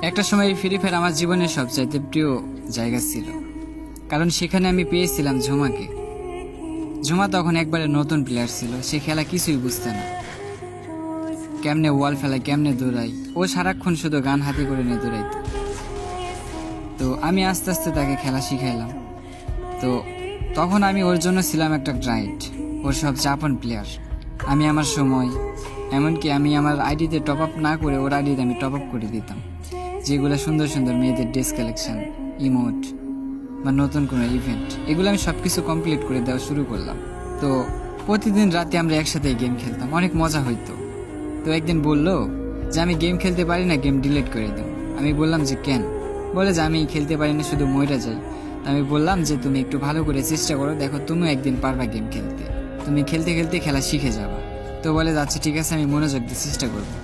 একটা সময় free fire আমার জীবনের সবচাইতে প্রিয় জায়গা ছিল, কারণ সেখানে আমি পেয়েছিলাম ঝুমাকে। ঝুমা তখন একবারে নতুন প্লেয়ার ছিল, সে খেলা কিছুই বুঝতে না, কেমনে ওয়াল ফেলায়, কেমনে দৌড়াই। ও সারাক্ষণ শুধু গান হাতে করে নিয়ে দৌড়াইতো। তো আমি আস্তে আস্তে তাকে খেলা শিখাইলাম। তো তখন আমি ওর জন্য ছিলাম একটা গাইড, ওর সবচেয়ে আপন প্লেয়ার। আমি আমার সময়, এমনকি আমি আমার আইডিতে টপ আপ না করে ওর আইডিতে আমি টপ আপ করে দিতাম, যেগুলো সুন্দর সুন্দর মেয়েদের ড্রেস কালেকশন, ইমোট বা নতুন কোনো ইভেন্ট, এগুলো আমি সব কিছু কমপ্লিট করে দেওয়া শুরু করলাম। তো প্রতিদিন রাতে আমরা একসাথে গেম খেলতাম, অনেক মজা হইতো। তো একদিন বললো যে আমি গেম খেলতে পারি না, গেম ডিলিট করে দাও। আমি বললাম যে কেন? বলে যে আমি খেলতে পারি না, শুধু মইরা যাই। আমি বললাম যে তুমি একটু ভালো করে চেষ্টা করো, দেখো তুমিও একদিন পারবা গেম খেলতে, তুমি খেলতে খেলতে খেলা শিখে যাবা। তো বলে আচ্ছা ঠিক আছে, আমি মনোযোগ দিয়ে চেষ্টা করবো।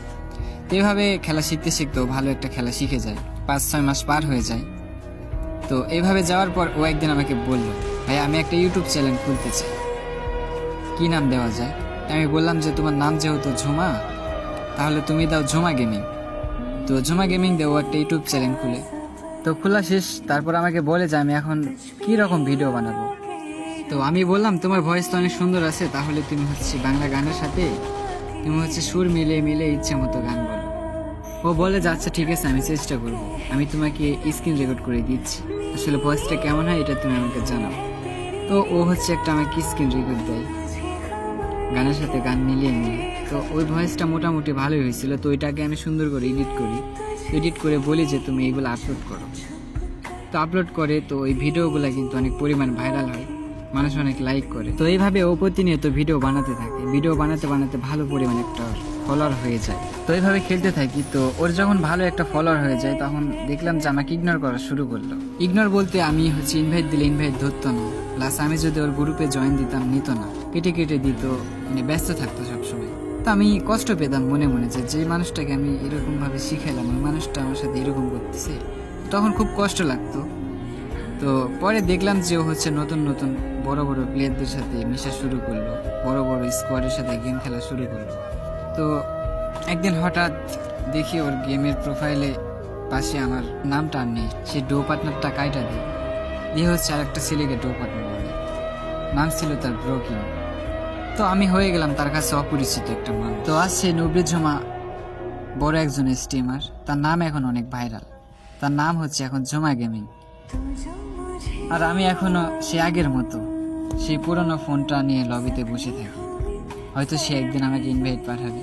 তো এইভাবে খেলা শিখতে শিখতেও ভালো একটা খেলা শিখে যায়, 5-6 মাস পার হয়ে যায়। তো এইভাবে যাওয়ার পর ও একদিন আমাকে বললো, ভাই আমি একটা ইউটিউব চ্যানেল খুলতে চাই, কি নাম দেওয়া যায়? আমি বললাম যে তোমার নাম যেহেতু ঝুমা, তাহলে তুমি দাও ঝুমা গেমিং। তো ঝুমা গেমিং দেও একটা ইউটিউব চ্যানেল খুলে। তো খোলা শেষ, তারপর আমাকে বলে যে আমি এখন কি রকম ভিডিও বানাবো। তো আমি বললাম তোমার ভয়েস তো অনেক সুন্দর আছে, তাহলে তুমি হচ্ছে বাংলা গানের সাথে তুমি হচ্ছে সুর মিলে মিলে ইচ্ছা মতো গান বলো। ও বলে যে আচ্ছা ঠিক আছে, আমি চেষ্টা করবো, আমি তোমাকে স্ক্রিন রেকর্ড করে দিচ্ছি, আসলে ভয়েসটা কেমন হয় এটা তুমি আমাকে জানাও। তো ও হচ্ছে একটা আমাকে স্ক্রিন রেকর্ড দেয়, গানের সাথে গান মিলিয়ে মিলিয়ে। তো ওই ভয়েসটা মোটামুটি ভালোই হয়েছিল। তো ওইটাকে আমি সুন্দর করে এডিট করে বলি যে তুমি এইগুলো আপলোড করো। তো আপলোড করে, তো ওই ভিডিওগুলো কিন্তু অনেক পরিমাণ ভাইরাল হয়, মানুষ অনেক লাইক করে। তো এইভাবে ও প্রতিনিয়ত ভিডিও বানাতে থাকে, ভিডিও বানাতে বানাতে ভালো পরিমাণ একটা ফলোয়ার হয়ে যায়। তো এইভাবে খেলতে থাকি। তো ওর যখন ভালো একটা ফলোয়ার হয়ে যায়, তখন দেখলাম যে আমাকে ইগনোর করা শুরু করলো। ইগনোর বলতে আমি হচ্ছে ইনভাইট দিলে ইনভাইট ধরতো না, প্লাস আমি যদি ওর গ্রুপে জয়েন দিতাম নিত না, কেটে কেটে দিত, মানে ব্যস্ত থাকতো সবসময়। তো আমি কষ্ট পেতাম মনে মনে যে মানুষটাকে আমি এরকম ভাবে শিখাইলাম, ওই মানুষটা আমার সাথে এরকম করতেছে, তখন খুব কষ্ট লাগতো। তো পরে দেখলাম যে ও হচ্ছে নতুন নতুন বড় বড় প্লেয়ারদের সাথে মেশা শুরু করলো, বড় বড় স্কোয়াডের সাথে গেম খেলা শুরু করলো। তো একদিন হঠাৎ দেখি ওর গেমের প্রোফাইলে পাশে আমার নামটা আর নেই, সে ডো পার্টনারটা কাইটা দিয়ে হচ্ছে আর একটা ছেলেকে ডো পার্টনার বলে, নাম ছিল তার ব্রোকিং। তো আমি হয়ে গেলাম তার কাছে অপরিচিত একটা মানুষ। তো আজ সে নবী ঝুমা বড় একজন স্ট্রিমার, তার নাম এখন অনেক ভাইরাল, তার নাম হচ্ছে এখন ঝুমা গেমিং। আর আমি এখনো সে আগের মতো সেই পুরনো ফোনটা নিয়ে লবিতে বসে থাকি। হয়তো সে একদিন আমাকে ইনভাইট পাঠাবে,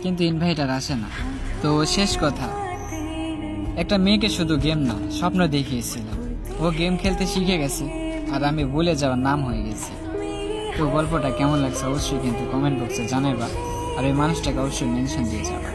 কিন্তু ইনভাইট আর আসে না। তো শেষ কথা, একটা মেয়েকে শুধু গেম না স্বপ্ন দেখিয়েছিলাম, ও গেম খেলতে শিখে গেছে, আর আমি ভুলে যাওয়ার নাম হয়ে গেছি। তো গল্পটা কেমন লাগছে অবশ্যই কিন্তু কমেন্ট বক্সে জানাইবা, আর ওই মানুষটাকে অবশ্যই মেনশন দিয়ে যাবা।